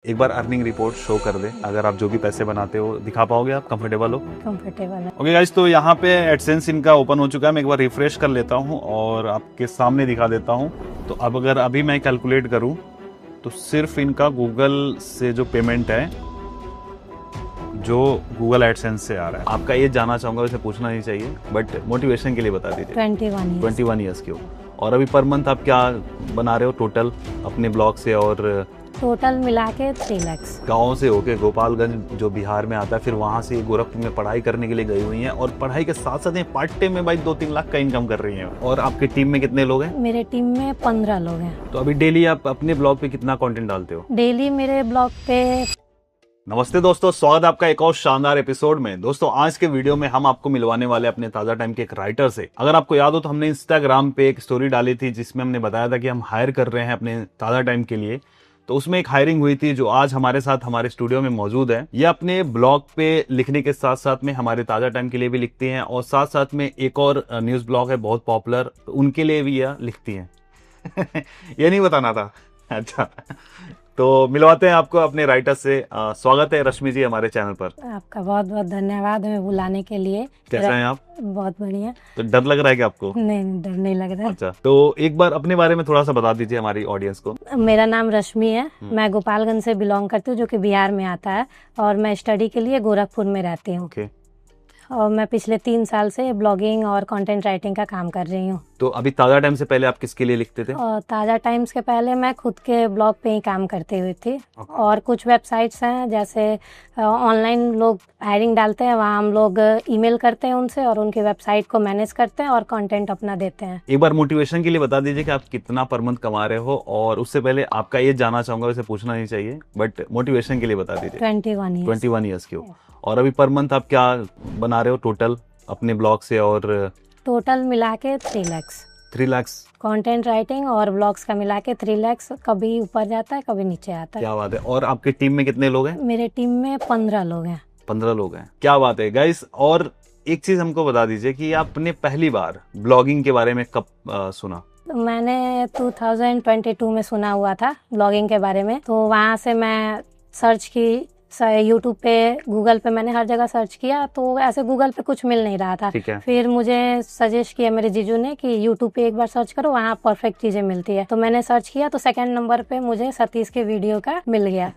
एक बार earning report show कर दे। अगर आप जो भी पैसे बनाते हो दिखा पाओगे, आप कंफर्टेबल हो? कंफर्टेबल है। ओके गाइस, तो यहाँ पे एडसेंस इनका ओपन हो चुका है। मैं एक बार रिफ्रेश कर लेता हूँ और आपके सामने दिखा देता हूँ। तो अब अगर अभी मैं कैलकुलेट करूँ तो सिर्फ इनका गूगल से जो पेमेंट है, जो गूगल एडसेंस से आ रहा है। आपका एज जानना चाहूंगा, वैसे पूछना नहीं चाहिए, बट मोटिवेशन के लिए बता दीजिए। 21 ईयर्स के हो। और अभी पर मंथ आप क्या बना रहे हो टोटल अपने ब्लॉग से? और टोटल मिला के 3 लाख। गाँव से होके गोपालगंज जो बिहार में आता है, फिर वहां से गोरखपुर में पढ़ाई करने के लिए गई हुई हैं, और पढ़ाई के साथ साथ पार्ट टाइम में भाई 2-3 लाख का इनकम कर रही हैं। और आपकी टीम में कितने लोग हैं? मेरे टीम में 15 लोग हैं। तो अभी डेली आप अपने ब्लॉग पे कितना कंटेंट डालते हो? डेली मेरे ब्लॉग पे। नमस्ते दोस्तों, स्वागत है आपका एक और शानदार एपिसोड में। दोस्तों, आज के वीडियो में हम आपको मिलवाने वाले अपने ताजा टाइम के एक राइटर से। अगर आपको याद हो तो हमने इंस्टाग्राम पे एक स्टोरी डाली थी जिसमें हमने बताया था कि हम हायर कर रहे हैं अपने ताजा टाइम के लिए। तो उसमें एक हायरिंग हुई थी जो आज हमारे साथ हमारे स्टूडियो में मौजूद है। ये अपने ब्लॉग पे लिखने के साथ साथ में हमारे ताजा टाइम के लिए भी लिखती हैं, और साथ साथ में एक और न्यूज ब्लॉग है बहुत पॉपुलर, तो उनके लिए भी यह लिखती हैं। ये नहीं बताना था। अच्छा, तो मिलवाते हैं आपको अपने राइटर से। स्वागत है रश्मि जी हमारे चैनल पर। आपका बहुत बहुत धन्यवाद हमें बुलाने के लिए। कैसे हैं आप? बहुत बढ़िया। तो डर लग रहा है क्या आपको? नहीं, डर नहीं लग रहा। अच्छा, तो एक बार अपने बारे में थोड़ा सा बता दीजिए हमारी ऑडियंस को। मेरा नाम रश्मि है। मैं गोपालगंज से बिलोंग करती हूँ, जो कि बिहार में आता है, और मैं स्टडी के लिए गोरखपुर में रहती हूँ। ओके। और मैं पिछले 3 साल से ब्लॉगिंग और कंटेंट राइटिंग का काम कर रही हूँ। तो अभी ताजा टाइम से पहले आप किसके लिए लिखते थे? और ताज़ा टाइम्स के पहले मैं खुद के ब्लॉग पे ही काम करती हुई थी। और कुछ वेबसाइट्स हैं, जैसे ऑनलाइन लोग हायरिंग डालते हैं, वहाँ हम लोग ईमेल करते हैं उनसे और उनकी वेबसाइट को मैनेज करते हैं और कंटेंट अपना देते हैं। एक बार मोटिवेशन के लिए बता दीजिए कि आप कितना पर मंथ कमा रहे हो, और उससे पहले आपका एज जानना चाहूंगा, वैसे पूछना नहीं चाहिए, बट मोटिवेशन के लिए बता दीजिए। 21 ईयर्स के हो। और अभी पर मंथ आप क्या बना रहे हो टोटल अपने ब्लॉग से? और टोटल मिला के 3 लाख। 3 लाख कंटेंट राइटिंग और ब्लॉग्स का मिला के 3 लाख। कभी ऊपर जाता है, कभी नीचे आता है। क्या बात है। और आपकी टीम में कितने लोग हैं? मेरे टीम में 15 लोग हैं। 15 लोग हैं, क्या बात है गाइस। और एक चीज हमको बता दीजिए कि आपने पहली बार ब्लॉगिंग के बारे में कब सुना? मैंने 2022 में सुना हुआ था ब्लॉगिंग के बारे में। तो वहाँ से मैं सर्च की, यूट्यूब पे, गूगल पे, मैंने हर जगह सर्च किया, तो ऐसे गूगल पे कुछ मिल नहीं रहा था। फिर मुझे सजेस्ट किया मेरे जीजू ने कि यूट्यूब पे एक बार सर्च करो, वहाँ परफेक्ट चीजें मिलती है। तो मैंने सर्च किया तो 2nd नंबर पे मुझे सतीश के वीडियो का मिल गया।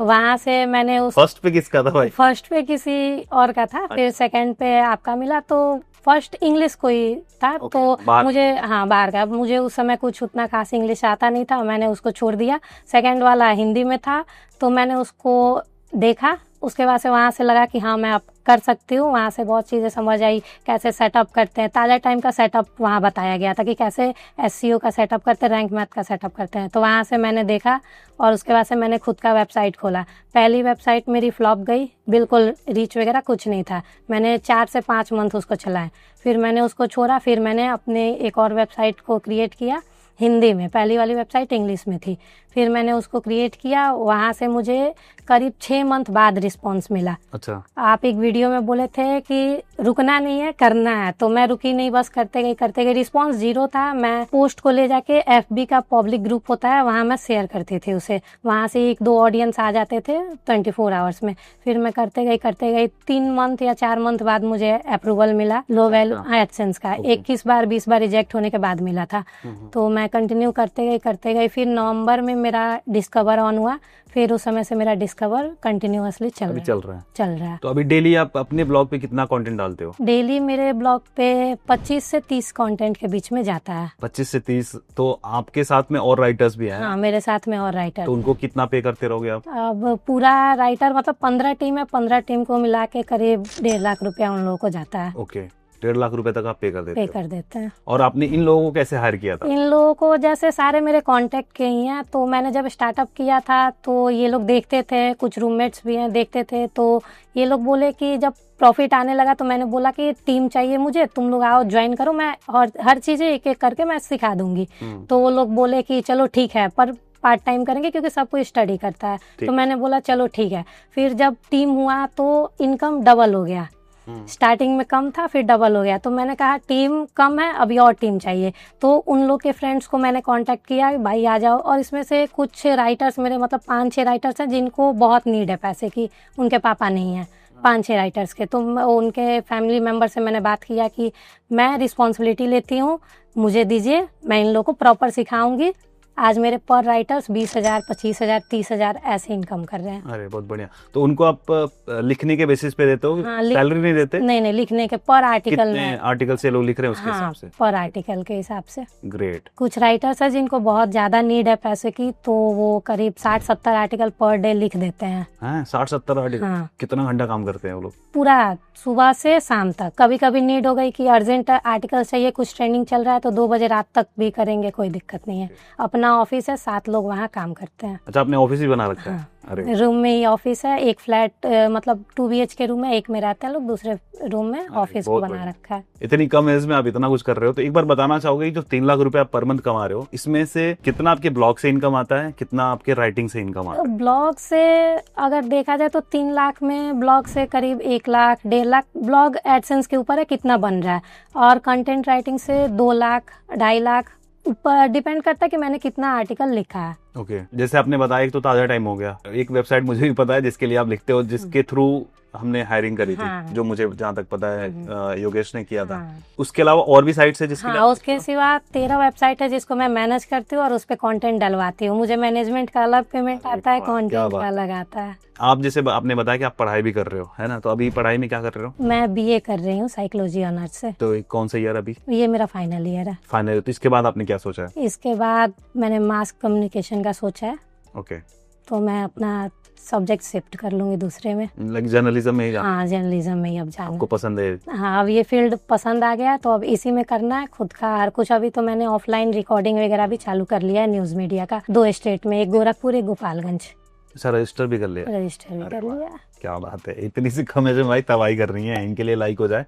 वहाँ से मैंने उस फर्स्ट पे किसका था भाई? फर्स्ट पे किसी और का था, फिर 2nd पे आपका मिला। तो फर्स्ट इंग्लिश कोई था। तो मुझे, हाँ, बाहर का, मुझे उस समय कुछ उतना खास इंग्लिश आता नहीं था, मैंने उसको छोड़ दिया। 2nd वाला हिंदी में था, तो मैंने उसको देखा। उसके बाद से वहाँ से लगा कि हाँ, मैं अब कर सकती हूँ। वहाँ से बहुत चीज़ें समझ आई, कैसे सेटअप करते हैं। ताज़ा टाइम का सेटअप वहाँ बताया गया था कि कैसे एसईओ का सेटअप करते हैं, रैंक मैथ का सेटअप करते हैं। तो वहाँ से मैंने देखा और उसके बाद से मैंने खुद का वेबसाइट खोला। पहली वेबसाइट मेरी फ्लॉप गई, बिल्कुल रीच वगैरह कुछ नहीं था। मैंने 4 से 5 मंथ उसको चलाए, फिर मैंने उसको छोड़ा। फिर मैंने अपने एक और वेबसाइट को क्रिएट किया हिंदी में। पहली वाली वेबसाइट इंग्लिश में थी, फिर मैंने उसको क्रिएट किया। वहाँ से मुझे करीब 6 मंथ बाद रिस्पांस मिला। अच्छा। आप एक वीडियो में बोले थे कि रुकना नहीं है, करना है, तो मैं रुकी नहीं, बस करते गई। रिस्पांस 0 था। मैं पोस्ट को ले जाके FB का पब्लिक ग्रुप होता है, वहाँ मैं शेयर करती थी उसे। वहाँ से 1-2 ऑडियंस आ जाते थे 24 आवर्स में। फिर मैं करते गई 3 मंथ या 4 मंथ बाद मुझे अप्रूवल मिला लो वैल्यू एडसेंस का। 21 बार 20 बार रिजेक्ट होने के बाद मिला था। तो मैं कंटिन्यू करते गई। फिर नवंबर में मेरा डिस्कवर ऑन हुआ। फिर उस समय से मेरा डिस्कवर कंटिन्यूअसली चल रहा है। तो अभी डेली आप अपने ब्लॉग पे कितना कंटेंट डालते हो? डेली मेरे ब्लॉग पे 25 से 30 कंटेंट के बीच में जाता है। 25 से 30। तो आपके साथ में और राइटर्स भी हैं? हाँ, मेरे साथ में और राइटर। तो उनको कितना पे करते रहोगे आप? अब पूरा राइटर मतलब 15 टीम है, 15 टीम को मिला के करीब 1.5 लाख रुपया उन लोगों को जाता है। ओके, 1.5 लाख रुपए तक आप पे कर देते हैं। और आपने इन लोगों को कैसे हायर किया था? इन लोगों को जैसे सारे मेरे कांटेक्ट के ही हैं। तो मैंने जब स्टार्टअप किया था तो ये लोग देखते थे, कुछ रूममेट्स भी हैं, देखते थे। तो ये लोग बोले कि जब प्रॉफिट आने लगा तो मैंने बोला कि टीम चाहिए मुझे, तुम लोग आओ ज्वाइन करो, मैं और हर चीजें एक एक करके मैं सिखा दूंगी। तो वो लोग बोले कि चलो ठीक है, पर पार्ट टाइम करेंगे क्योंकि सब कोई स्टडी करता है। तो मैंने बोला चलो ठीक है। फिर जब टीम हुआ तो इनकम डबल हो गया। स्टार्टिंग में कम था, फिर डबल हो गया। तो मैंने कहा टीम कम है, अभी और टीम चाहिए। तो उन लोग के फ्रेंड्स को मैंने कांटेक्ट किया, भाई आ जाओ। और इसमें से कुछ राइटर्स मेरे मतलब 5-6 राइटर्स हैं जिनको बहुत नीड है पैसे की, उनके पापा नहीं है 5-6 राइटर्स के। तो उनके फैमिली मेम्बर से मैंने बात किया कि मैं रिस्पॉन्सिबिलिटी लेती हूँ, मुझे दीजिए, मैं इन लोगों को प्रॉपर सिखाऊंगी। आज मेरे पर राइटर्स 20,000, 25,000, 30,000 ऐसे इनकम कर रहे हैं। अरे बहुत बढ़िया। तो उनको आप लिखने के बेसिस पे देते हो? हाँ, सैलरी नहीं देते? नहीं, लिखने के पर आर्टिकल में। आर्टिकल से लोग लिख रहे हैं उसके हाँ, हिसाब से? पर आर्टिकल के हिसाब से। ग्रेट। कुछ राइटर्स है जिनको बहुत ज्यादा नीड है पैसे की, तो वो करीब 60-70 आर्टिकल पर डे लिख देते हैं। 60-70 आर्टिकल? हाँ। कितना घंटा काम करते हैं वो लोग? पूरा सुबह से शाम तक। कभी कभी नीड हो गई कि अर्जेंट आर्टिकल चाहिए, कुछ ट्रेनिंग चल रहा है, तो 2 बजे रात तक भी करेंगे, कोई दिक्कत नहीं है। अपना ऑफिस है, 7 लोग वहाँ काम करते हैं। अच्छा, आपने ऑफिस ही बना रखा है? हाँ। अरे रूम में ही ऑफिस है, एक फ्लैट मतलब 2 BHK रूम है, एक में रहते हैं लोग, दूसरे रूम में ऑफिस को बना रखा है। इतनी कम एज में आप इतना कुछ कर रहे हो, तो एक बार बताना चाहोगे जो 3 लाख रुपए आप पर मंथ कमा रहे हो, इसमें से कितना आपके ब्लॉग से इनकम आता है, कितना आपके राइटिंग से इनकम आता है? ब्लॉग से अगर देखा जाए तो 3 लाख में ब्लॉग से करीब 1 लाख 1.5 लाख ब्लॉग एडसेंस के ऊपर है कितना बन रहा है, और कंटेंट राइटिंग से 2 लाख 2.5 लाख ऊपर डिपेंड करता है कि मैंने कितना आर्टिकल लिखा है। ओके। जैसे आपने बताया, एक तो ताजा टाइम हो गया, एक वेबसाइट मुझे भी पता है जिसके लिए आप लिखते हो, जिसके थ्रू हमने हायरिंग करी थी। हाँ। जो मुझे जहाँ तक पता है योगेश ने किया था। हाँ। उसके अलावा और भी साइट्स है जिसके हाँ, उसके सिवा 13 वेबसाइट है जिसको मैं मैनेज करती हूँ और उस पे कंटेंट डलवाती हूँ। मुझे मैनेजमेंट का अलग पेमेंट आता है, कंटेंट का अलग आता है। आप जैसे आपने बताया कि आप पढ़ाई भी कर रहे हो, है ना? तो अभी पढ़ाई में क्या कर रहे हो? मैं BA कर रही हूँ साइकोलॉजी ऑनर्स से। तो कौन सा ईयर अभी? ये मेरा फाइनल ईयर है। फाइनल। तो इसके बाद आपने क्या सोचा है? इसके बाद मैंने मास कम्युनिकेशन का सोचा है। ओके। तो मैं अपना सब्जेक्ट शिफ्ट कर लूंगी दूसरे में, लाइक जर्नलिज्म में ही जाना? हाँ, जर्नलिज्म में ही अब जाना। आपको पसंद है? हाँ, अब ये फील्ड पसंद आ गया तो अब इसी में करना है खुद का हर कुछ। अभी तो मैंने ऑफलाइन रिकॉर्डिंग वगैरह भी चालू कर लिया है न्यूज मीडिया का, 2 स्टेट में, एक गोरखपुर, एक गोपालगंज। सर रजिस्टर भी कर लिया? रजिस्टर भी कर लिया। क्या बात है, इतनी सी कम एज में भाई तबाही कर रही हैं, इनके लिए लाइक हो जाए।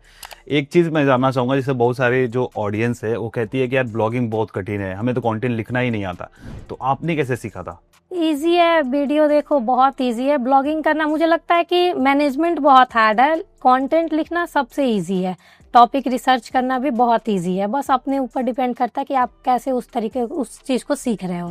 एक चीज मैं जानना चाहूंगा, जैसे बहुत सारे जो ऑडियंस है वो कहती है कि यार ब्लॉगिंग बहुत कठिन है, हमें तो कंटेंट लिखना ही नहीं आता, तो आपने कैसे सीखा था? इजी है, वीडियो देखो, बहुत इजी है ब्लॉगिंग करना। मुझे लगता है कि मैनेजमेंट बहुत हार्ड है, कंटेंट लिखना सबसे इजी है, टॉपिक रिसर्च करना भी बहुत इजी है। बस अपने ऊपर डिपेंड करता है कि आप कैसे उस तरीके उस चीज को सीख रहे हो।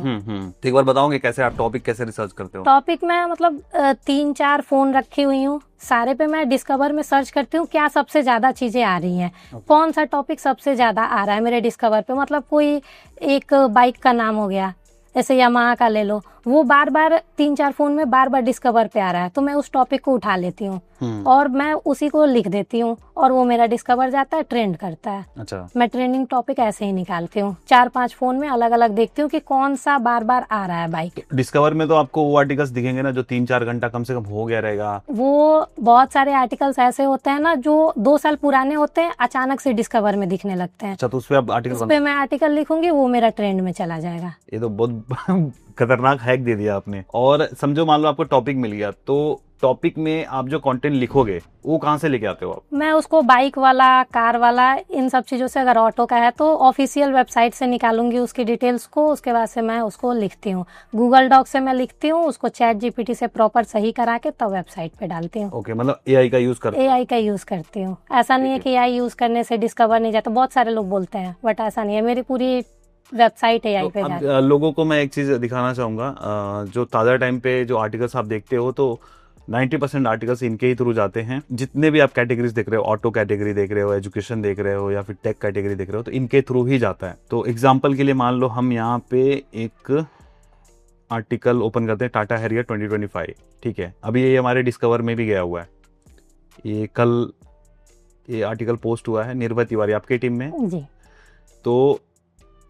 एक बार बताओगे कैसे आप टॉपिक कैसे रिसर्च करते हो? टॉपिक में मतलब 3-4 फोन रखी हुई हूँ, सारे पे मैं डिस्कवर में सर्च करती हूँ क्या सबसे ज्यादा चीजें आ रही हैं, कौन सा टॉपिक सबसे ज्यादा आ रहा है मेरे डिस्कवर पे। मतलब कोई एक बाइक का नाम हो गया, जैसे यामाहा का ले लो, वो बार बार 3-4 फोन में बार बार डिस्कवर पे आ रहा है, तो मैं उस टॉपिक को उठा लेती हूँ और मैं उसी को लिख देती हूँ और वो मेरा डिस्कवर जाता है, ट्रेंड करता है। अच्छा। मैं ट्रेंडिंग टॉपिक ऐसे ही निकालती हूँ, 4-5 फोन में अलग अलग देखती हूँ कि कौन सा बार बार आ रहा है बाइक। डिस्कवर में तो आपको वो आर्टिकल्स दिखेंगे ना जो 3-4 घंटा कम से कम हो गया रहेगा? वो बहुत सारे आर्टिकल्स ऐसे होते हैं ना जो 2 साल पुराने होते हैं, अचानक से डिस्कवर में दिखने लगते हैं। अच्छा, तो उस पे आप आर्टिकल? उस पे मैं आर्टिकल लिखूंगी, वो मेरा ट्रेंड में चला जाएगा। ये तो बहुत खतरनाक हैक दे दिया आपने। और समझो मान लो आपको टॉपिक मिल गया, तो टॉपिक में आप जो कंटेंट लिखोगे वो कहाँ से लेके आते हो आप? मैं उसको बाइक वाला, कार वाला, इन सब चीजों से, अगर ऑटो का है तो ऑफिशियल वेबसाइट से निकालूंगी उसकी डिटेल्स को, उसके बाद से मैं उसको लिखती हूँ। गूगल डॉक से मैं लिखती हूँ, उसको ChatGPT से प्रॉपर सही करा के तब वेबसाइट पे डालती हूँ। ओके, मतलब AI का यूज करते? AI का यूज करती हूँ। ऐसा नहीं है कि AI यूज करने से डिस्कवर नहीं जाता, बहुत सारे लोग बोलते हैं, बट ऐसा नहीं है, मेरी पूरी वेबसाइट AI पे जाती है। लोगों को मैं एक चीज दिखाना चाहूंगा, जो ताजा टाइम पे जो आर्टिकल्स आप देखते हो तो 90% आर्टिकल्स इनके ही थ्रू जाते हैं। जितने भी आप कैटेगरीज देख रहे हो, ऑटो कैटेगरी देख रहे हो, एजुकेशन देख रहे हो या फिर टेक कैटेगरी देख रहे हो, तो इनके थ्रू ही जाता है। तो एग्जांपल के लिए मान लो हम यहाँ पे एक आर्टिकल ओपन करते हैं, टाटा हैरियर 2025, ठीक है। अभी ये हमारे डिस्कवर में भी गया हुआ है, ये कल ये आर्टिकल पोस्ट हुआ है, निर्भय तिवारी आपके टीम में जी। तो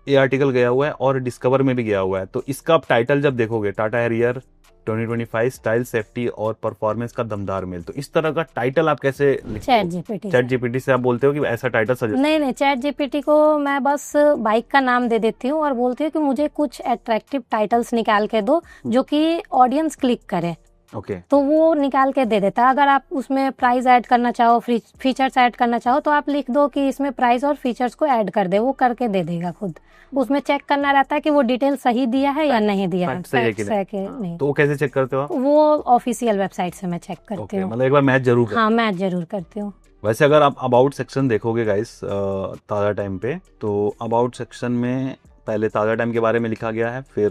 ये आर्टिकल गया हुआ है और डिस्कवर में भी गया हुआ है। तो इसका आप टाइटल जब देखोगे, टाटा हैरियर 2025 स्टाइल, सेफ्टी और परफॉर्मेंस का दमदार मेल, तो इस तरह का टाइटल आप कैसे लिखते हो? ChatGPT से आप बोलते हो कि ऐसा टाइटल सजेस्ट? नहीं, ChatGPT को मैं बस बाइक का नाम दे देती हूँ और बोलती हूँ कि मुझे कुछ अट्रैक्टिव टाइटल्स निकाल के दो जो कि ऑडियंस क्लिक करे। ओके। तो वो निकाल के दे देता है। अगर आप उसमें प्राइस ऐड करना चाहो, फीचर्स ऐड करना चाहो, तो आप लिख दो कि इसमें प्राइस और फीचर्स को ऐड कर दे, वो करके दे देगा खुद। उसमें चेक करना रहता है कि वो डिटेल सही दिया है या नहीं दिया है, फैक्ट्स है कि नहीं। तो वो कैसे चेक करते हो आप? वो ऑफिशियल वेबसाइट से मैं चेक करती हूँ। मतलब एक बार मैच जरूर? हाँ, मैच जरूर करती हूँ। वैसे अगर आप अबाउट सेक्शन देखोगे गाइस ताज़ा टाइम पे, तो अबाउट सेक्शन में पहले ताज़ा टाइम के बारे में लिखा गया है, फिर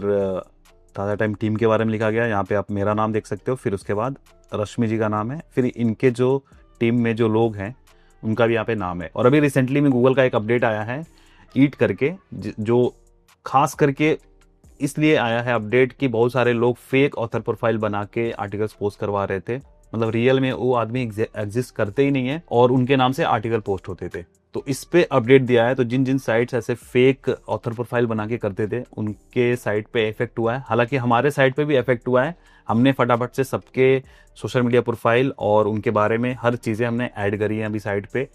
ताज़ा टाइम टीम के बारे में लिखा गया है। यहाँ पे आप मेरा नाम देख सकते हो, फिर उसके बाद रश्मि जी का नाम है, फिर इनके जो टीम में जो लोग हैं उनका भी यहाँ पे नाम है। और अभी रिसेंटली में गूगल का एक अपडेट आया है ईट करके, जो खास करके इसलिए आया है अपडेट कि बहुत सारे लोग फेक ऑथर प्रोफाइल बना के आर्टिकल्स पोस्ट करवा रहे थे। मतलब रियल में वो आदमी एग्जिस्ट करते ही नहीं है और उनके नाम से आर्टिकल पोस्ट होते थे। तो इस पे अपडेट दिया है। तो जिन जिन साइट्स ऐसे फेक ऑथर प्रोफाइल बना के करते थे उनके साइट पे इफेक्ट हुआ है। हालांकि हमारे साइट पे भी इफेक्ट हुआ है। हमने फटाफट से सबके सोशल मीडिया प्रोफाइल और उनके बारे में हर चीज़ें हमने ऐड करी हैं अभी साइट पे,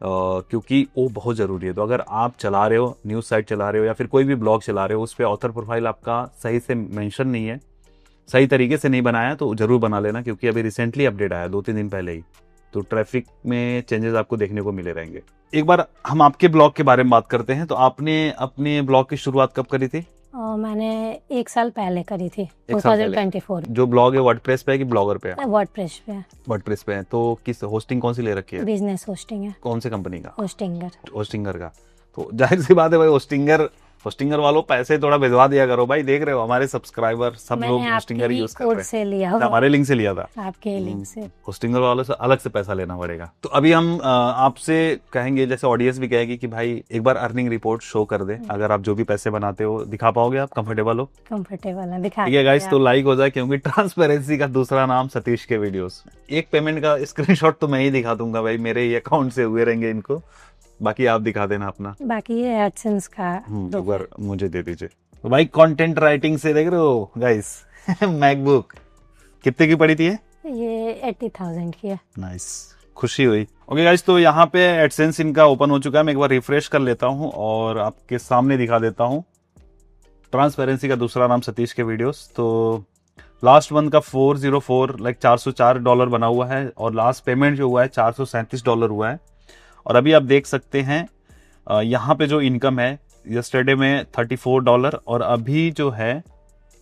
क्योंकि वो बहुत ज़रूरी है। तो अगर आप चला रहे हो, न्यूज़ साइट चला रहे हो या फिर कोई भी ब्लॉग चला रहे हो, उस पर ऑथर प्रोफाइल आपका सही से मेंशन नहीं है, सही तरीके से नहीं बनाया, तो ज़रूर बना लेना, क्योंकि अभी रिसेंटली अपडेट आया 2-3 दिन पहले ही। तो ट्रैफिक में चेंजेस आपको देखने को मिले रहेंगे। एक बार हम आपके ब्लॉग के बारे में बात करते हैं। तो आपने अपने ब्लॉग की शुरुआत कब करी थी? मैंने 1 साल पहले करी थी, एक साल पहले। 2024। जो ब्लॉग है वर्डप्रेस पे है कि ब्लॉगर पे है? वर्डप्रेस पे है। वर्डप्रेस पे है। तो किस होस्टिंग कौन सी ले रखी है? बिजनेस होस्टिंग है। कौन से कंपनी का? होस्टिंगर का। तो जाहिर सी बात है भाई, होस्टिंगर वालों पैसे थोड़ा भिजवा दिया करो भाई। देख रहे हो हमारे सब्सक्राइबर सब लोग होस्टिंगर यूज कर रहे हैं। से लिया, हमारे लिंक से लिया था। आपके लिंक से। होस्टिंगर वालों से अलग से पैसा लेना पड़ेगा। तो अभी हम आपसे कहेंगे, जैसे ऑडियंस भी कहेगी कि भाई एक बार अर्निंग रिपोर्ट शो कर दे। अगर आप जो भी पैसे बनाते हो दिखा पाओगे, आप कंफर्टेबल हो? कंफर्टेबल है, दिखा। ठीक है गाइस, तो लाइक हो जाए, क्योंकि ट्रांसपेरेंसी का दूसरा नाम सतीश के वीडियोस। एक पेमेंट का स्क्रीनशॉट तो मैं ही दिखा दूंगा भाई, मेरे ही अकाउंट से हुए रहेंगे इनको, बाकी आप दिखा देना अपना। बाकी ये एडसेंस का एक बार मुझे दे दीजिए। तो भाई कंटेंट राइटिंग से देख रहे हो गाइस मैकबुक कितने की पड़ी थी ये 80,000 की है। नाइस, खुशी हुई। ओके गाइस, तो यहाँ पे एडसेंस इनका ओपन हो चुका है। मैं एक बार रिफ्रेश कर लेता हूँ और आपके सामने दिखा देता हूँ। ट्रांसपेरेंसी का दूसरा नाम सतीश के वीडियोस। तो लास्ट मंथ का 404 लाइक $404 बना हुआ है और लास्ट पेमेंट जो हुआ है $437 हुआ है। और अभी आप देख सकते हैं यहाँ पे जो इनकम है यस्टरडे में $34 और अभी जो है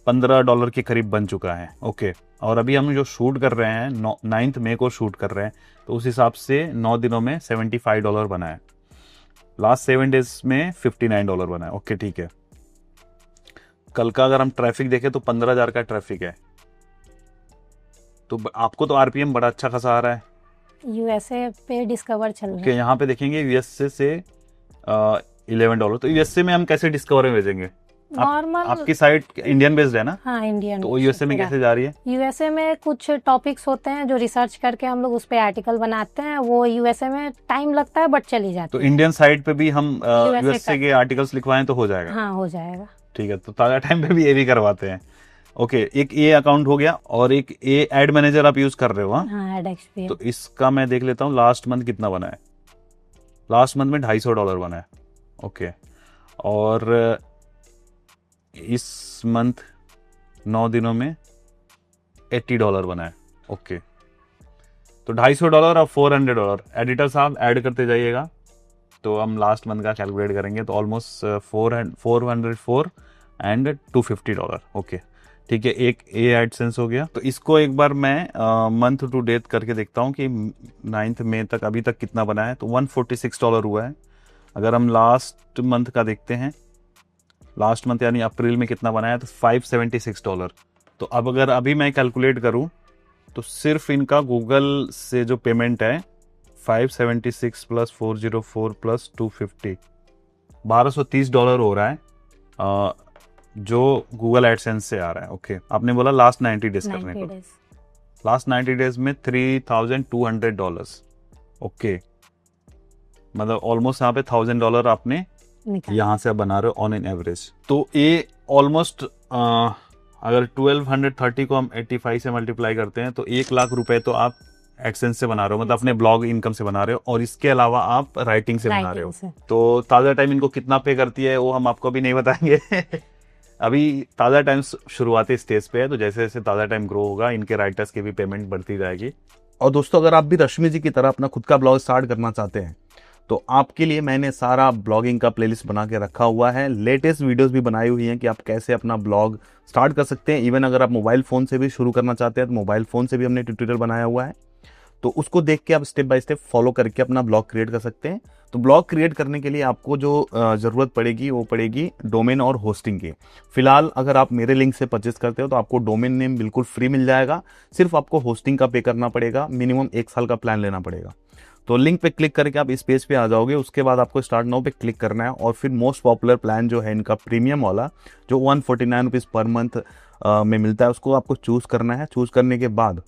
$15 के करीब बन चुका है। ओके, और अभी हम जो शूट कर रहे हैं 9 मई को शूट कर रहे हैं, तो उस हिसाब से 9 दिनों में $75 बना है। लास्ट 7 डेज में $59 बना है। ओके ठीक है। कल का अगर हम ट्रैफिक देखें तो 15,000 का ट्रैफिक है। तो आपको तो आरपीएम बड़ा अच्छा खासा आ रहा है। यूएसए पे डिस्कवर चल रहा है। Okay, यहाँ पे देखेंगे यूएसए से $11। तो यूएसए में हम कैसे डिस्कवर में भेजेंगे? नॉर्मल आपकी साइट इंडियन बेस्ड है ना? हाँ, इंडियन। तो यूएसए में कैसे जा रही है? यूएसए में कुछ टॉपिक्स होते हैं जो रिसर्च करके हम लोग उस पे आर्टिकल बनाते हैं, वो यूएसए में टाइम लगता है बट चली जाती है। तो इंडियन साइट पे भी हम यूएसए के आर्टिकल्स लिखवाएं तो हो जाएगा? हाँ, हो जाएगा। ठीक है, तो ताजा टाइम पे भी ये भी करवाते हैं। ओके, एक ये अकाउंट हो गया और एक ये एड मैनेजर आप यूज कर रहे हो? हाँ, एडएक्सपी। तो इसका मैं देख लेता हूँ लास्ट मंथ कितना बना है। लास्ट मंथ में $250 बना है। ओके, और इस मंथ 9 दिनों में $80 बना है। ओके, तो $250 और $400। एडिटर साहब ऐड करते जाइएगा, तो हम लास्ट मंथ का कैलकुलेट करेंगे तो ऑलमोस्ट 404 एंड $250। ओके ठीक है, एक ए एडसेंस हो गया। तो इसको एक बार मैं मंथ टू डेट करके देखता हूँ कि 9 मई तक अभी तक कितना बना है। तो $146 हुआ है। अगर हम लास्ट मंथ का देखते हैं, लास्ट मंथ यानी अप्रैल में कितना बनाया, तो $576। तो अब अगर अभी मैं कैलकुलेट करूं तो सिर्फ इनका गूगल से जो पेमेंट है 576 प्लस 404 प्लस 250 $1230 हो रहा है, जो गूगल एडसेंस से आ रहा है। ओके, आपने बोला लास्ट 90 डेज करने को। लास्ट 90 डेज में $3,200। ओके, मतलब ऑलमोस्ट यहाँ पे $1,000 आपने यहाँ से बना रहे हो ऑन एन एवरेज। तो ये ऑलमोस्ट अगर 1230 को हम 85 से मल्टीप्लाई करते हैं तो 1 लाख रुपए तो आप एडसेंस से बना रहे हो, मतलब अपने ब्लॉग इनकम से बना रहे हो, और इसके अलावा आप राइटिंग से बना रहे हो। तो ताज़ा टाइम इनको कितना पे करती है वो हम आपको अभी नहीं बताएंगे अभी ताज़ा टाइम शुरुआती स्टेज पे है, तो जैसे जैसे ताज़ा टाइम ग्रो होगा इनके राइटर्स की भी पेमेंट बढ़ती जाएगी। और दोस्तों, अगर आप भी रश्मि जी की तरह अपना खुद का ब्लॉग स्टार्ट करना चाहते हैं तो आपके लिए मैंने सारा ब्लॉगिंग का प्लेलिस्ट बना के रखा हुआ है। लेटेस्ट वीडियोस भी बनाई हुई हैं कि आप कैसे अपना ब्लॉग स्टार्ट कर सकते हैं। इवन अगर आप मोबाइल फ़ोन से भी शुरू करना चाहते हैं तो मोबाइल फ़ोन से भी हमने ट्यूटोरियल बनाया हुआ है। तो उसको देख के आप स्टेप बाय स्टेप फॉलो करके अपना ब्लॉग क्रिएट कर सकते हैं। तो ब्लॉग क्रिएट करने के लिए आपको जो ज़रूरत पड़ेगी वो पड़ेगी डोमेन और होस्टिंग की। फिलहाल अगर आप मेरे लिंक से परचेस करते हो तो आपको डोमेन नेम बिल्कुल फ्री मिल जाएगा, सिर्फ आपको होस्टिंग का पे करना पड़ेगा, मिनिमम 1 साल का प्लान लेना पड़ेगा। तो लिंक पे क्लिक करके आप इस पेज पे आ जाओगे। उसके बाद आपको स्टार्ट नाउ पे क्लिक करना है और फिर मोस्ट पॉपुलर प्लान जो है इनका प्रीमियम वाला, जो 149 रुपीज़ पर मंथ में मिलता है, उसको आपको चूज़ करना है। चूज़ करने के बाद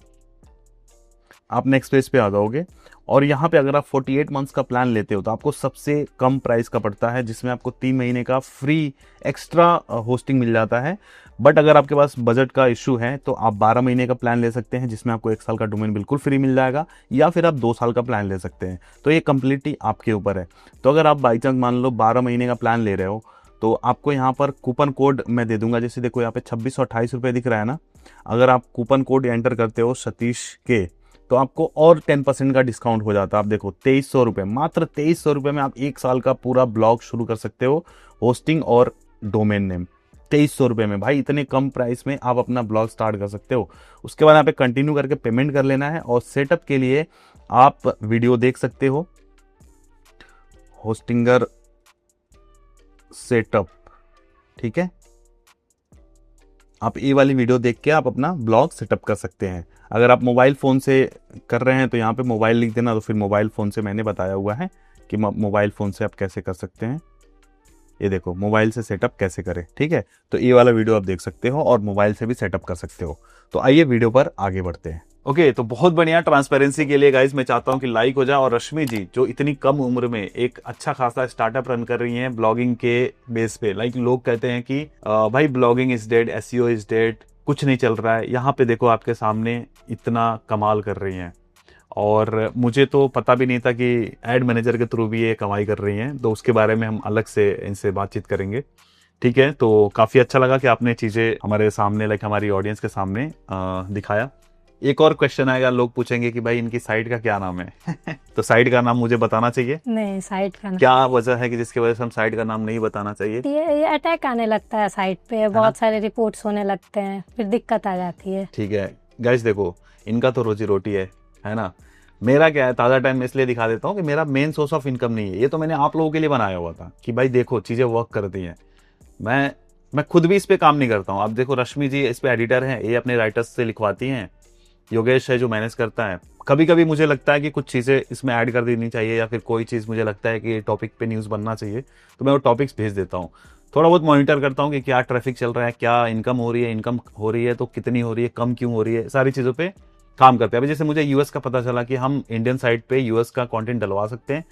आप नेक्स्ट पेज पे आ जाओगे और यहाँ पे अगर आप 48 मंथ्स का प्लान लेते हो तो आपको सबसे कम प्राइस का पड़ता है, जिसमें आपको 3 महीने का फ्री एक्स्ट्रा होस्टिंग मिल जाता है। बट अगर आपके पास बजट का इशू है तो आप 12 महीने का प्लान ले सकते हैं, जिसमें आपको 1 साल का डोमेन बिल्कुल फ्री मिल जाएगा, या फिर आप 2 साल का प्लान ले सकते हैं। तो ये कम्प्लीटली आपके ऊपर है। तो अगर आप बाई चांस मान लो 12 महीने का प्लान ले रहे हो तो आपको यहाँ पर कूपन कोड मैं दे दूंगा। जैसे देखो यहाँ पे 2628 रुपये दिख रहा है ना, अगर आप कूपन कोड एंटर करते हो सतीश के तो आपको और 10% का डिस्काउंट हो जाता है। आप देखो 2300 रुपये, मात्र 2300 रुपये में आप 1 साल का पूरा ब्लॉग शुरू कर सकते हो, होस्टिंग और डोमेन नेम 2300 रुपये में। भाई इतने कम प्राइस में आप अपना ब्लॉग स्टार्ट कर सकते हो। उसके बाद यहाँ पे कंटिन्यू करके पेमेंट कर लेना है और सेटअप के लिए आप वीडियो देख सकते हो, होस्टिंगर सेटअप, ठीक है। आप ये वाली वीडियो देख के आप अपना ब्लॉग सेटअप कर सकते हैं। अगर आप मोबाइल फ़ोन से कर रहे हैं तो यहाँ पे मोबाइल लिख देना, तो फिर मोबाइल फ़ोन से मैंने बताया हुआ है कि मोबाइल फ़ोन से आप कैसे कर सकते हैं। ये देखो मोबाइल से सेटअप कैसे करें, ठीक है। तो ये वाला वीडियो आप देख सकते हो और मोबाइल से भी सेटअप कर सकते हो। तो आइए वीडियो पर आगे बढ़ते हैं। ओके, तो बहुत बढ़िया। ट्रांसपेरेंसी के लिए गाइस मैं चाहता हूं कि लाइक हो जाए। और रश्मि जी जो इतनी कम उम्र में एक अच्छा खासा स्टार्टअप रन कर रही हैं ब्लॉगिंग के बेस पे। लाइक लोग कहते हैं कि भाई blogging is dead, SEO is dead, कुछ नहीं चल रहा है। यहाँ पे देखो आपके सामने इतना कमाल कर रही हैं। और मुझे तो पता भी नहीं था कि एड मैनेजर के थ्रू भी ये कमाई कर रही हैं, तो उसके बारे में हम अलग से इनसे बातचीत करेंगे, ठीक है। तो काफ़ी अच्छा लगा कि आपने चीज़ें हमारे सामने, लाइक हमारी ऑडियंस के सामने दिखाया। एक और क्वेश्चन आएगा, लोग पूछेंगे कि भाई इनकी साइट का क्या नाम है तो साइट का नाम मुझे बताना चाहिए। नहीं, साइट का नाम क्या वजह है कि जिसकी वजह से हम साइट का नाम नहीं बताना चाहिए? ये अटैक आने लगता है साइट पे, बहुत सारे रिपोर्ट्स होने लगते हैं, फिर दिक्कत आ जाती है। ठीक है गाइस, देखो इनका तो रोजी रोटी है ना। मेरा क्या है, ताज़ा टाइम में इसलिए दिखा देता हूँ कि मेरा मेन सोर्स ऑफ इनकम नहीं है। ये तो मैंने आप लोगों के लिए बनाया हुआ था कि भाई देखो चीज़ें वर्क करती हैं। मैं खुद भी इस पे काम नहीं करता हूँ। अब देखो रश्मि जी इस पे एडिटर हैं, ये अपने राइटर्स से लिखवाती हैं, योगेश है जो मैनेज करता है। कभी कभी मुझे लगता है कि कुछ चीज़ें इसमें ऐड कर देनी चाहिए, या फिर कोई चीज़ मुझे लगता है कि टॉपिक पे न्यूज़ बनना चाहिए, तो मैं वो टॉपिक्स भेज देता हूँ। थोड़ा बहुत मॉनिटर करता हूँ कि क्या ट्रैफिक चल रहा है, क्या इनकम हो रही है तो कितनी हो रही है, कम क्यों हो रही है, सारी चीज़ों पे काम करते हैं। अभी जैसे मुझे यूएस का पता चला कि हम इंडियन साइट पे यूएस का कंटेंट डलवा सकते हैं,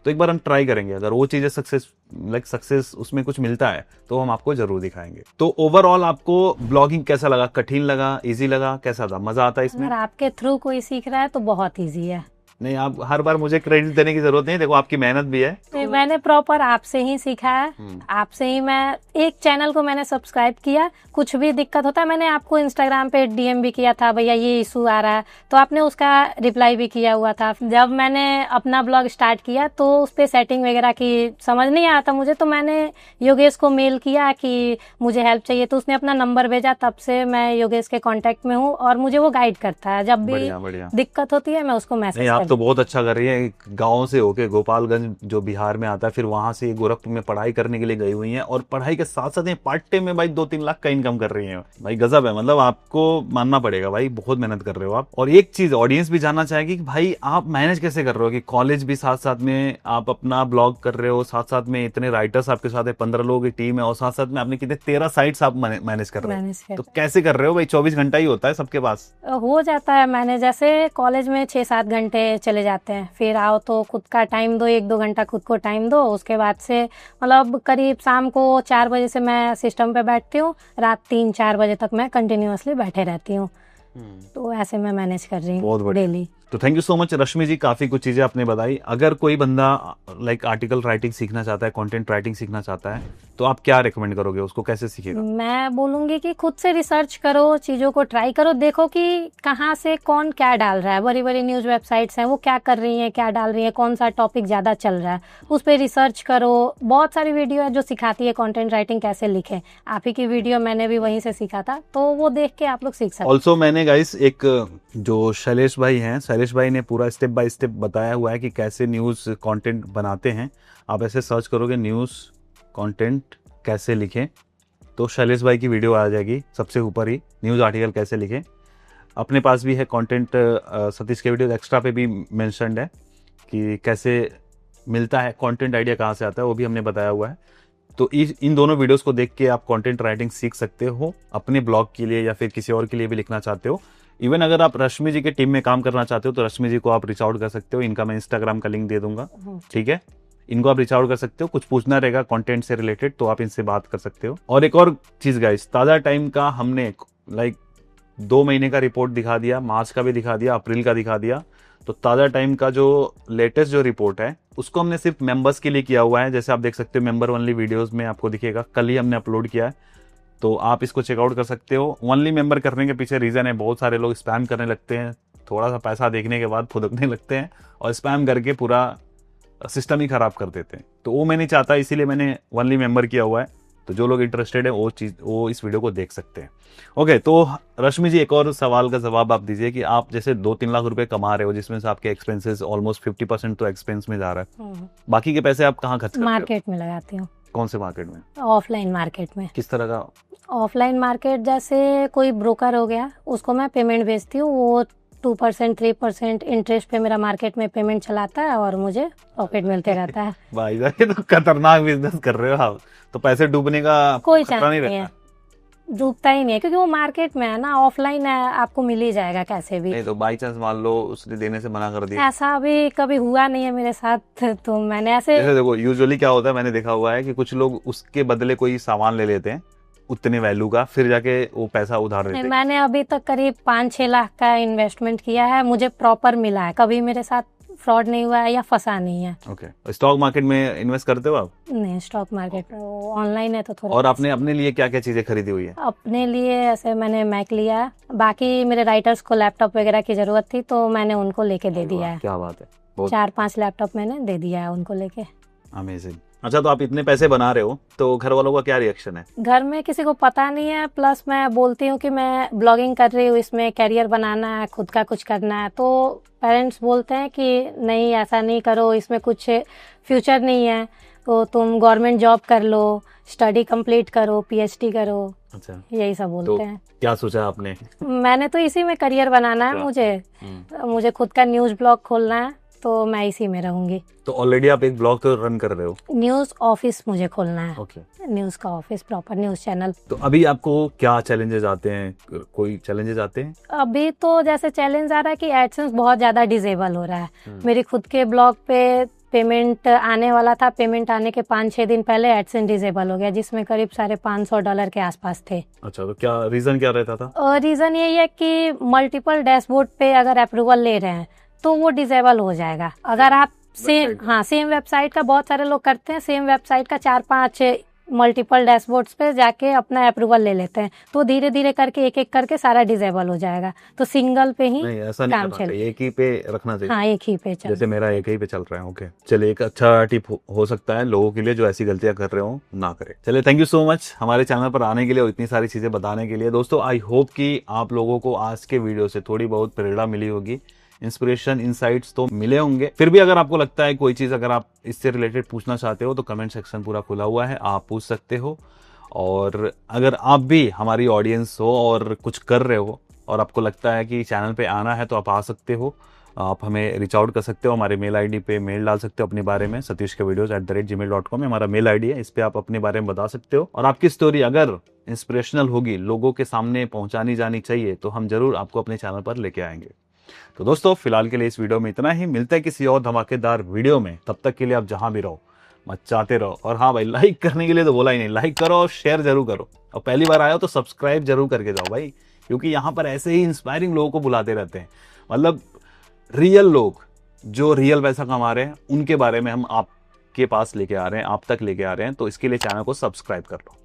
तो एक बार हम ट्राई करेंगे। अगर वो चीज़ें सक्सेस उसमें कुछ मिलता है तो हम आपको जरूर दिखाएंगे। तो ओवरऑल आपको ब्लॉगिंग कैसा लगा? कठिन लगा, इजी लगा, कैसा था? मजा आता है इसमें? अगर आपके थ्रू कोई सीख रहा है तो बहुत इजी है। नहीं, आप हर बार मुझे क्रेडिट देने की जरूरत नहीं, देखो आपकी मेहनत भी है। तो मैंने प्रॉपर आपसे ही सीखा है, आपसे ही मैं एक चैनल को मैंने सब्सक्राइब किया। कुछ भी दिक्कत होता है, मैंने आपको इंस्टाग्राम पे डीएम भी किया था, भैया ये इशू आ रहा है, तो आपने उसका रिप्लाई भी किया हुआ था। जब मैंने अपना ब्लॉग स्टार्ट किया तो उस पर सेटिंग वगैरह की समझ नहीं आया था मुझे, तो मैंने योगेश को मेल किया कि मुझे हेल्प चाहिए, तो उसने अपना नंबर भेजा। तब से मैं योगेश के कॉन्टेक्ट में हूँ और मुझे वो गाइड करता है। जब भी दिक्कत होती है मैं उसको मैसेज तो बहुत अच्छा कर रही है। गांव से होके गोपालगंज जो बिहार में आता है, फिर वहां से गोरखपुर में पढ़ाई करने के लिए गई हुई हैं, और पढ़ाई के साथ साथ पार्ट टाइम में भाई 2-3 लाख का इनकम कर रही हैं। भाई गजब है, मतलब आपको मानना पड़ेगा भाई, बहुत मेहनत कर रहे हो आप। और एक चीज ऑडियंस भी जानना चाहेगी कि भाई आप मैनेज कैसे कर रहे हो कि कॉलेज भी साथ साथ में आप अपना ब्लॉग कर रहे हो, साथ साथ में इतने राइटर्स आपके साथ है, 15 लोगों की टीम है, और साथ साथ में आपने कितने 13 साइट्स आप मैनेज कर रहे हो। तो कैसे कर रहे हो भाई? 24 घंटा ही होता है सबके पास, हो जाता है मैनेज। जैसे कॉलेज में 6-7 घंटे चले जाते हैं, फिर आओ तो खुद का टाइम दो, 1-2 घंटा खुद को टाइम दो। उसके बाद से मतलब करीब शाम को 4 बजे से मैं सिस्टम पे बैठती हूँ, रात 3-4 बजे तक मैं कंटिन्यूअसली बैठे रहती हूँ। तो ऐसे मैं मैनेज कर रही हूँ डेली। तो थैंक यू सो मच रश्मि जी, काफी कुछ चीजें आपने बताई। अगर कोई बंदा लाइक आर्टिकल राइटिंग सीखना चाहता है, कंटेंट राइटिंग सीखना चाहता है, तो आप क्या रेकमेंड करोगे उसको, कैसे सीखेगा? मैं बोलूंगी कि खुद से रिसर्च करो, चीजों को ट्राई करो, देखो कि कहाँ से कौन क्या डाल रहा है। बड़ी बड़ी न्यूज वेबसाइट्स हैं, वो क्या कर रही हैं, क्या डाल रही हैं, कौन सा टॉपिक ज्यादा चल रहा है, उस पर रिसर्च करो। बहुत सारी वीडियो है जो सिखाती है कंटेंट राइटिंग कैसे लिखें। आप ही की वीडियो मैंने भी वहीं से सीखा था, तो वो देख के आप लोग सीख सकते हैं। ऑल्सो मैंने गाइस एक जो शैलेश भाई हैं, शैलेश भाई ने पूरा स्टेप बाय स्टेप बताया हुआ है कि कैसे न्यूज़ कंटेंट बनाते हैं। आप ऐसे सर्च करोगे न्यूज़ कंटेंट कैसे लिखें तो शैलेश भाई की वीडियो आ जाएगी सबसे ऊपर ही, न्यूज़ आर्टिकल कैसे लिखें। अपने पास भी है कंटेंट, सतीश के वीडियो एक्स्ट्रा पे भी मेंशन्ड है कि कैसे मिलता है कंटेंट आइडिया, कहाँ से आता है, वो भी हमने बताया हुआ है। तो इन दोनों वीडियोस को देख के आप कंटेंट राइटिंग सीख सकते हो अपने ब्लॉग के लिए या फिर किसी और के लिए भी लिखना चाहते हो। इवन अगर आप रश्मि जी के टीम में काम करना चाहते हो तो रश्मि जी को आप रीच आउट कर सकते हो। इनका मैं इंस्टाग्राम का लिंक दे दूंगा, ठीक है, इनको आप रीच आउट कर सकते हो। कुछ पूछना रहेगा कंटेंट से रिलेटेड तो आप इनसे बात कर सकते हो। और एक और चीज गाइस, ताजा टाइम का हमने लाइक 2 महीने का रिपोर्ट दिखा दिया, मार्च का भी दिखा दिया, अप्रैल का दिखा दिया। तो ताजा टाइम का जो लेटेस्ट जो रिपोर्ट है उसको हमने सिर्फ मेंबर्स के लिए किया हुआ है। जैसे आप देख सकते हो मेंबर ओनली वीडियोस में आपको दिखेगा, कल ही हमने अपलोड किया है, तो आप इसको चेकआउट कर सकते हो। ओनली मेंबर करने के पीछे रीजन है, बहुत सारे लोग स्पैम करने लगते हैं, थोड़ा सा पैसा देखने के बाद फुदकने लगते हैं और स्पैम करके पूरा सिस्टम ही खराब कर देते हैं। तो वो मैं नहीं चाहता, इसीलिए मैंने ओनली मेंबर किया हुआ है। तो जो लोग इंटरेस्टेड है वो इस वीडियो को देख सकते हैं। ओके, तो रश्मि जी एक और सवाल का जवाब आप दीजिए कि आप जैसे 2-3 लाख रुपए कमा रहे हो, जिसमें से आपके एक्सपेंसेस ऑलमोस्ट 50% तो एक्सपेंस में जा रहा है, बाकी के पैसे आप कहाँ खर्च करते हो? मार्केट में लगाती हूँ। कौन से मार्केट में? ऑफलाइन मार्केट में। किस तरह का? ऑफलाइन मार्केट जैसे कोई ब्रोकर हो गया, उसको मैं पेमेंट भेजती हूँ, वो 2% 3% इंटरेस्ट पे मेरा मार्केट में पेमेंट चलाता है और मुझे प्रॉफिट मिलते रहता है। भाई ये तो खतरनाक बिजनेस कर रहे हो आप। तो पैसे डूबने का कोई खतरा चांस नहीं नहीं है, रहता? डूबता ही नहीं है क्योंकि वो मार्केट में है ना, ऑफलाइन है, आपको मिल ही जाएगा कैसे भी। नहीं तो बाई चांस मान लो उसने देने से मना कर दिया। ऐसा अभी कभी हुआ नहीं है मेरे साथ, तो मैंने ऐसे जैसे देखो यूजुअली क्या होता है, मैंने देखा हुआ है कि कुछ लोग उसके बदले कोई सामान ले लेते हैं उतने वैल्यू का, फिर जाके वो पैसा उधार देते हैं। मैंने अभी तक करीब 5-6 लाख का इन्वेस्टमेंट किया है, मुझे प्रॉपर मिला है, कभी मेरे साथ फ्रॉड नहीं हुआ है या फंसा नहीं है। ओके, स्टॉक मार्केट में इन्वेस्ट करते हो आप? नहीं, स्टॉक मार्केट ऑनलाइन है तो थोड़ा। और आपने अपने लिए क्या क्या चीजें खरीदी हुई है? अपने लिए ऐसे मैंने मैक लिया है, बाकी मेरे राइटर्स को लैपटॉप वगैरह की जरूरत थी तो मैंने उनको लेके दे दिया है। क्या बात है, 4-5 लैपटॉप मैंने दे दिया है उनको लेके। अमेजिंग। अच्छा, तो आप इतने पैसे बना रहे हो तो घर वालों का क्या रिएक्शन है? घर में किसी को पता नहीं है, प्लस मैं बोलती हूँ कि मैं ब्लॉगिंग कर रही हूँ, इसमें कैरियर बनाना है, खुद का कुछ करना है, तो पेरेंट्स बोलते हैं कि नहीं ऐसा नहीं करो, इसमें कुछ फ्यूचर नहीं है, तो तुम गवर्नमेंट जॉब कर लो, स्टडी कंप्लीट करो, पीएचडी करो। अच्छा, यही सब बोलते हैं। क्या सोचा आपने? मैंने तो इसी में करियर बनाना है, मुझे खुद का न्यूज ब्लॉग खोलना है, तो मैं इसी में रहूंगी। तो ऑलरेडी आप एक ब्लॉग तो रन कर रहे हो? न्यूज ऑफिस मुझे खोलना है। ओके, न्यूज का ऑफिस, प्रॉपर न्यूज चैनल। तो अभी आपको क्या चैलेंजेस आते हैं? कोई चैलेंजेस आते हैं? अभी तो जैसे चैलेंज आ रहा है कि एडसेंस बहुत ज्यादा डिसेबल हो रहा है। मेरे खुद के ब्लॉग पे पेमेंट आने वाला था, पेमेंट आने के 5-6 दिन पहले एडसेंस डिसेबल हो गया, जिसमें करीब $550 के आसपास थे। अच्छा, तो क्या रीजन क्या रहता था? रीजन यही है कि मल्टीपल डैशबोर्ड पे अगर अप्रूवल ले रहे हैं तो वो डिसेबल हो जाएगा। अगर आप सेम वेबसाइट का, बहुत सारे लोग करते हैं, सेम वेबसाइट का 4-5 मल्टीपल डैशबोर्ड्स पे जाके अपना अप्रूवल ले लेते हैं, तो धीरे धीरे करके एक एक करके सारा डिसेबल हो जाएगा। तो सिंगल पे ही नहीं, ऐसा नहीं करना चाहिए, एक ही पे रखना चाहिए। हाँ, एक ही पे चल, जैसे मेरा एक ही पे चल रहा है। ओके, चलिए, एक अच्छा टिप हो सकता है लोगों के लिए जो ऐसी गलतियां कर रहे हो ना करे। चलिए, थैंक यू सो मच हमारे चैनल पर आने के लिए और इतनी सारी चीजें बताने के लिए। दोस्तों, आई होप कि आप लोगों को आज के वीडियो से थोड़ी बहुत प्रेरणा मिली होगी, इंस्पिरेशन, इनसाइट्स तो मिले होंगे। फिर भी अगर आपको लगता है कोई चीज अगर आप इससे रिलेटेड पूछना चाहते हो तो कमेंट सेक्शन पूरा खुला हुआ है, आप पूछ सकते हो। और अगर आप भी हमारी ऑडियंस हो और कुछ कर रहे हो और आपको लगता है कि चैनल पे आना है तो आप आ सकते हो, आप हमें रीच आउट कर सकते हो। हमारे मेल आईडी पे मेल डाल सकते हो अपने बारे में, satishkavideos@gmail.com हमारा मेल आईडी है, इस पे आप अपने बारे में बता सकते हो। और आपकी स्टोरी अगर इंस्पिरेशनल होगी, लोगों के सामने पहुंचानी जानी चाहिए, तो हम जरूर आपको अपने चैनल पर लेके आएंगे। तो दोस्तों, फिलहाल के लिए इस वीडियो में इतना ही, मिलते हैं किसी और धमाकेदार वीडियो में। तब तक के लिए आप जहां भी रहो मचाते रहो। और हाँ भाई, लाइक करने के लिए तो बोला ही नहीं, लाइक करो और शेयर जरूर करो। और पहली बार आए हो तो सब्सक्राइब जरूर करके जाओ भाई, क्योंकि यहाँ पर ऐसे ही इंस्पायरिंग लोगों को बुलाते रहते हैं। मतलब रियल लोग जो रियल पैसा कमा रहे हैं, उनके बारे में हम आपके पास लेके आ रहे हैं, आप तक लेके आ रहे हैं। तो इसके लिए चैनल को सब्सक्राइब कर लो।